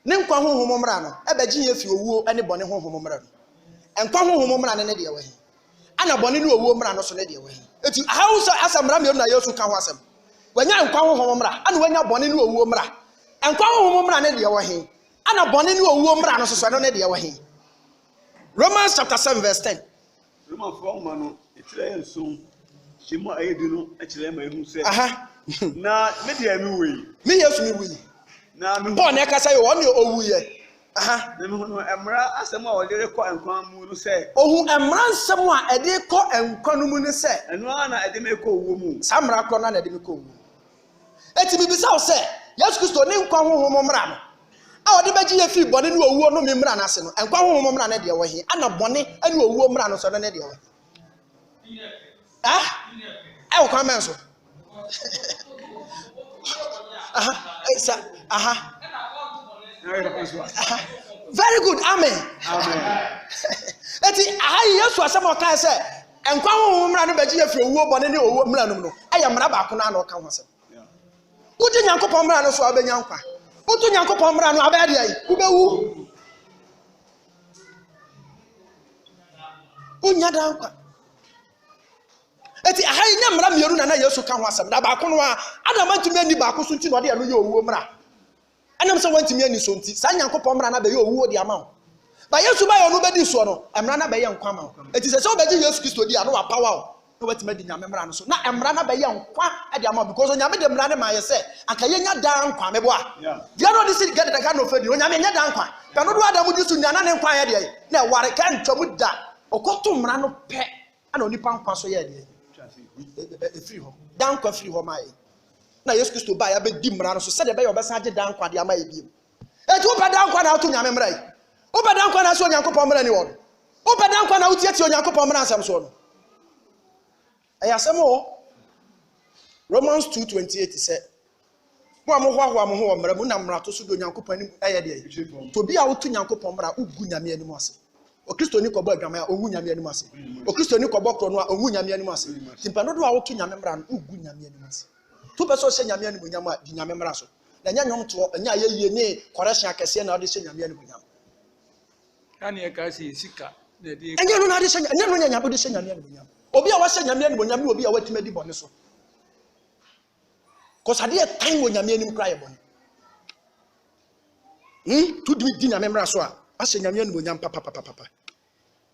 ne nkwa honhom mmara no ɛbɛgye yɛ fi owuo ne bɔne honhom mmara no nkwa honhom mmara ne deɛ wɔ hi ana bɔne ne owuo mmara no so ne deɛ wɔ hi eti ahawu sɛ asɛm mmara mmienu na Yesu ka ho asɛm wanya nkwa honhom mmara ana wanya bɔne ne owuo mmara nkwa honhom mmara ne deɛ wɔ hi ana bɔne ne owuo mmara no so ne deɛ wɔ hi Romans chapter 7 verse 10 Romans 4 ma no ɛkyerɛ yɛ nso hyɛmu a ɛyɛ du no ɛkyerɛ ma ɛhu sɛ na me deɛ me wei me Yesu me wei na me Paul na ɛkasa yɛ ɔne owu yɛ na me hu no mmara asɛm a ɔde rekɔ nkwa mu no sɛ ohun mmara nsɛm a ɛde kɔ nkwa no mu ne sɛ ɛno ara na ɛde me kɔ owuo mu saa mmara kɔ na ɛde me kɔ owuo eti bibisa wo sɛ Yesu Kristo ne nkwa honhom mmara no a ɔde bɛgye yɛ fi bɔne ne owuo no me mmara n'ase no nkwa honhom mmara ne deɛ wɔ hi ana bɔne ne owuo mmara no so ne deɛ wɔ ɛwɔ kwan mɛn so very good amen eti Yesu asɛm ɔka sɛ nkwa honhom mmara no bɛgye yɛ fi owuo bɔne ne owuo mmara no mu no ɛyɛ mmara baako na ɔka ho asɛm wogye Nyankopɔn mmara no so abɛnya nkwa wotu Nyankopɔn mmara no abɛyɛ deɛ wobɛwu wonya da nkwa eti nya mmara mmienu na Yesu ka ho asɛm da baako no a Adam antumi ani baako so nti na ɔde ɛno yɛ owuo mmara ɛnam sɛ wantumi ani so nti saa Nyankopɔn mmara na bɛyɛ owuo de ama wo ba Yesu ba yɛ no bɛdi so no mmara na bɛyɛ nkwa ma wo eti sɛ wobɛgye Yesu Kristo di a no wapawa wo no wet me di nyame mra no so na emra na be ye nkwa e de ama because nyame de mra ne ma ye se aka ye nya dan nkwa me bo a dia no dis get the kind of fedi nyame nya dan nkwa pe no do adam di su nyana ne nkwa ye de na ware ka ntwamu da okoto mra no pe ana onipa nkwa so ye de e free ho dan nkwa free ho ma ye na Yesu Kristo ba ya be di mra no so se de be ye obesan age dan nkwa de ama ye bi e tu pe dan nkwa na oto nyame mra yi o pe dan nkwa na so Onyankopon mra ni wo o pe dan nkwa na utie tie Onyankopon mra asem so no ayasemo Romans 2:28 say mo amohoaho mo mra mu na mra to so do Onyankopon ni aye de to bi a wotu Onyankopon mra ugu nyame ani mo ase o Kristo ni kobo adwama a ogu nyame ani mo ase o Kristo ni kobo kro no a ogu nyame ani mo ase timpa no do a wotu nyame mra no ugu nyame ani mo ase to be so hye nyame ani mo nyam a di nyame mra so na nya nyom to nya ye ne correction akese na ode hye nyame ani mo nyam kan ye ka si sika na di enya no na ade hye nya no nya nyam ode hye nyame ani mo nyam obi a wahye nyame ani mo nyam ni obi a watime di bone so cause ade time wo nyame ani mkra ye bone to di nyame mra so a wahye nyame ani mo nyam papa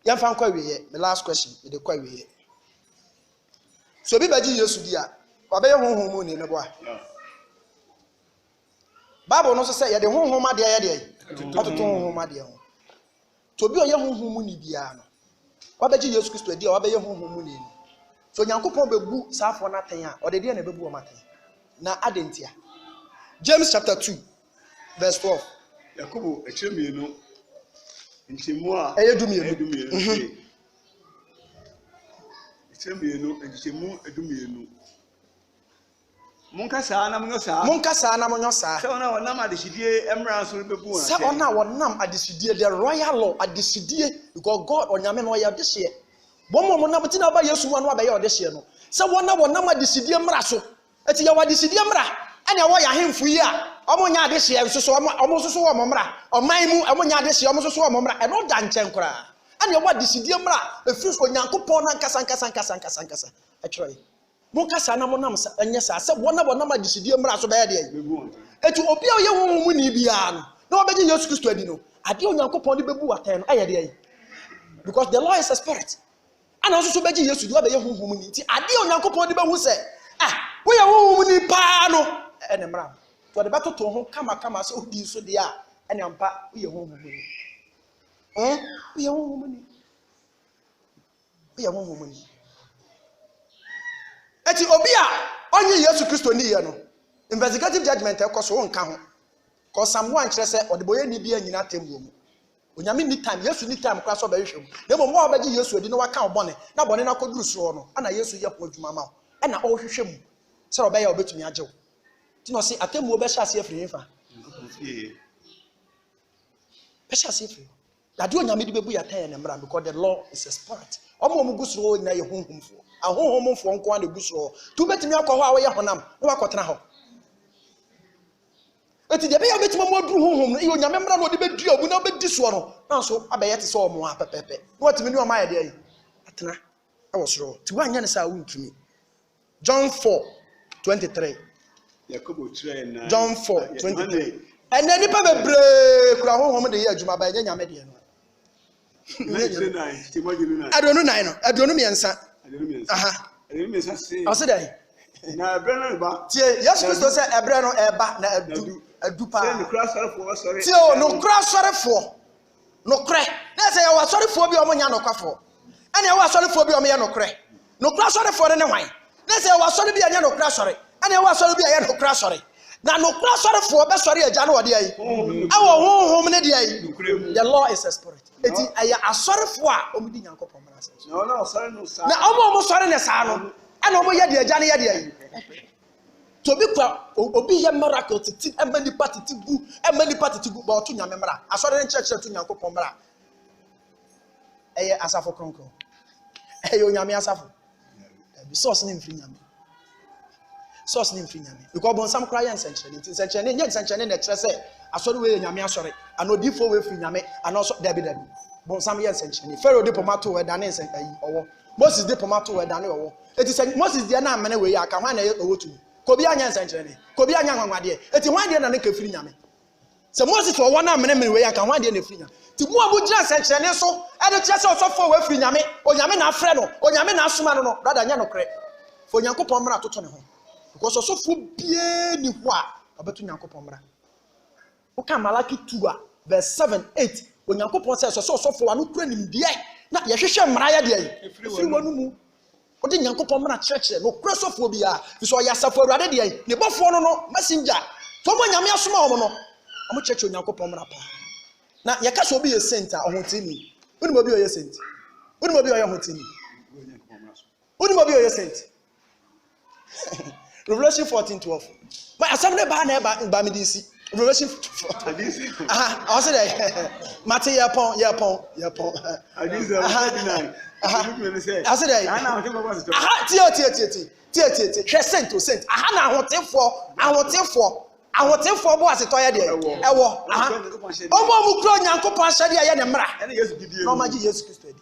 ya fa nkwa wiye the last question we dey kwa wiye so bi baji Yesu di a obeye honhom mu ni ne bo a Bible no so say ye de honhom ade ye de ototo honhom ade ho to bi oye honhom mu ni bia no wabeji Yesu Kristo di a wabeye honhom mu ni so Nyankopon bebu saafo na ten a ode de na bebu o maten na adentia James chapter 2 verse 12 Yakobo echemienu nchemu a eyedumienu echemienu nchemu edumienu Monka saa na monyo saa saa se ona wonam adehidie emra so bebu se ona wonam adehidie the royal law adehidie because God onyame no ya dehye bomo mo na betina ba Yesu mu no abaye odehye no se wonam adehidie mra so eti ya wadehidie mra ene wo ya hemfu yi a omo nya adehye so omo so wo mra oman mu omo nya adehye omo so wo mra e no da nchen kra ene wo adehidie mra efiri so Nyankopon na nkasa etwerɛ Monka sa na monam anya sa se wonam adehidie mra so baye de eti obi a ye honhom ni bia no na obeji Yesu Kristo adi no ade Onyankopon de bebu watan no aye de because the law is a spirit ana also so beji Yesu di obaye honhom ni ti ade Onyankopon de behu se wo ye honhom ni pa no ene mra to de beto to ho kama se odi so de a ene ampa wo ye honhom ni wo ye honhom ni eti obi a onye Yesu Kristo ni ye no investigative judgment e koso won ka ho ko Psalm 1 kire se odeboye ni bia nyina tembuo mu onyame ni time Yesu ni time kwa so ba hwehwem na mo mo obaji Yesu adi no waka obone na bone na koduru so no ana Yesu ye ko adwuma ma na o hwehwem se obaye obetumi agyew ti no se atembuo be hya se afiri fa be hya se afiri na de onyame di bebu ya tan na mra because the law is a spirit omo mu gusuro na ye honhomfo ahohomfo nko an gusuro tu betumi akọ ho a wo ye honam na wakọtena ho eti de be ya betumi mo duru honhom no onyame mra na odi bedu obu na obedi so no na so abaye te so omo a pepepe na watimi ni o ma ye de yi atena e wo soro ti wanya ne sa wuntumi John 4:23 Yakobo tire na John 4:23 ene nipa bebre kura honhom de ye adwuma ba ye nyame de no Adonu nine no adonu miensa aha adonu miensa se o se dai na ebre no ba tie Yesu Kristo se ebre no eba na adu pa se no kra sorefo sorry tie o no kra sorefo no kre na se ya wa sorefo bi o mo nya no kwafo ene ya wa sorefo bi o mo ya no kre no kra sorefo ne hwan na se ya wa sore bi anya no kra sore ene ya wa sore bi anya no kra sore na no kra sorefo be sore agya no wode ayi awo honhom ne de ayi the law is a spirit eti aya asorefo a omudi Nyankopon mara se no no sore no sa na omo sore ne sa no ana omo ye de agya ne ye de ayi to bi kwa obi ye miracle titi emani patiti gu ba otu nyame mara asore ne church to Nyankopon mara eye asafo kronkron eye onyame asafo source ne mfiri nyame because bon sam cry and senchene nye senchene na kire se asore we nyame asore anodifo we firi nyame anoso dabi bon sam ye senchene Pharaoh de pomato we dane sen ayi owo Moses de pomato we dane owo eti se Moses de na amene we aka hwan na owo tumi ko bi anya senchene ko bi anya hwanwade eti hwan de na ne ka firi nyame sɛ Moses wɔ wɔn a mene wei aka ho adeɛ na efiri nya ti mu a mo gyina nsɛnkyerɛnne so ɛde kyerɛ sɛ ɔsɔfo wɔ afiri nyame onyame na afrɛ no onyame na asoma no brada nya no korɛ fo Nyankopɔn mmara toto ne ho because ɔsɔfo bie ni ho a ɔbɛto Nyankopɔn mmara woka Malaki 2 a verse 7 8 Onyankopɔn sɛ ɔsɔfo wa no kura nimdeɛ na yɛhwehwɛ mmara yɛ deɛ efiri wɔn mu ɔde Nyankopɔn mmara kyerɛkyerɛ no kura sɔfo bi a so ɔyɛ asafo Awurade deɛ ne bɔfoɔ no messenger to mo nyame asoma wɔn no ɔmo kyerɛkyerɛ Onyankopɔn mmara pa na yɛka sɛ obi yɛ saint a ɔhotini woni mo bi ɔyɛ saint woni mo bi ɔyɛ hotini woni mo bi ɔyɛ saint Revelation 14:12 but asɛm ne ba na ba me di si Revelation 14 I say that Matthew yɛpɔn I say that tie hwɛ saint o saint na ahotefoɔ bo asetɔ yɛ deɛ ɛwɔ ɔmo kuro Nyankopɔn ahyɛde ayɛ ne mmara na ɔma gye Yesu Kristo adi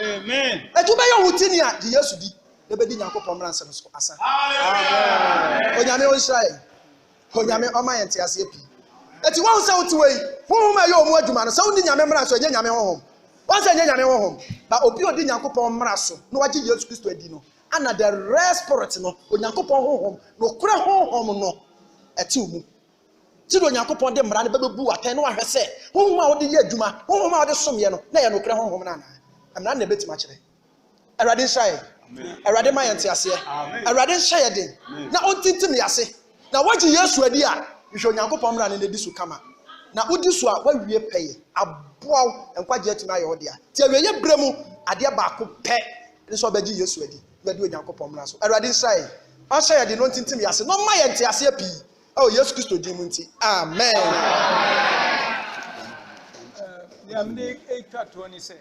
amen etu bɛyɛ hotini a gye Yesu di na bɛdi Nyankopɔn mmara nsɛm so asa amen onyame ɔnhyira onyame ɔma yɛn te aseɛ pii eti wɔn sɛ wote wei honhom a yɛ ɔmo adwuma no sɛ wodi nyame mmara so ɛnyɛ nyame honhom wɔn sɛ ɛnyɛ nyame honhom ba obi odi Nyankopɔn mmara so na wagye Yesu Kristo adi no ana the rare spirit no Onyankopɔn honhom no kura honhom no ɛte mu ti do Onyankopɔn de mmara no bɛbɛbu atɛn no ahwɛ sɛ honhom a wode yɛ adwuma honhom a wode somyɛ no na yɛ no kura honhom na mmara na bɛtuma kyerɛ Awurade nhyɛ Awurade ma yɛn te aseɛ Awurade nhyɛ yɛ den na ɔntintim yɛ ase na wagye Yesu adi a hwɛ Onyankopɔn mmara no na di so kama na wodi so a wawie pɛyɛ aboaw nkwagye atuma ayɛ wode a ti awie yɛ brɛ mu adeɛ baako pɛ nso ɔbɛgye Yesu adi bɛdi Onyankopɔn mmara so Awurade nhyɛ ɔhyɛ yɛ den no ɔntintim yɛ ase no ma yɛn te aseɛ pii oh Yesu Kristo din mu nti amen Yeah, I'm the 8 20 said.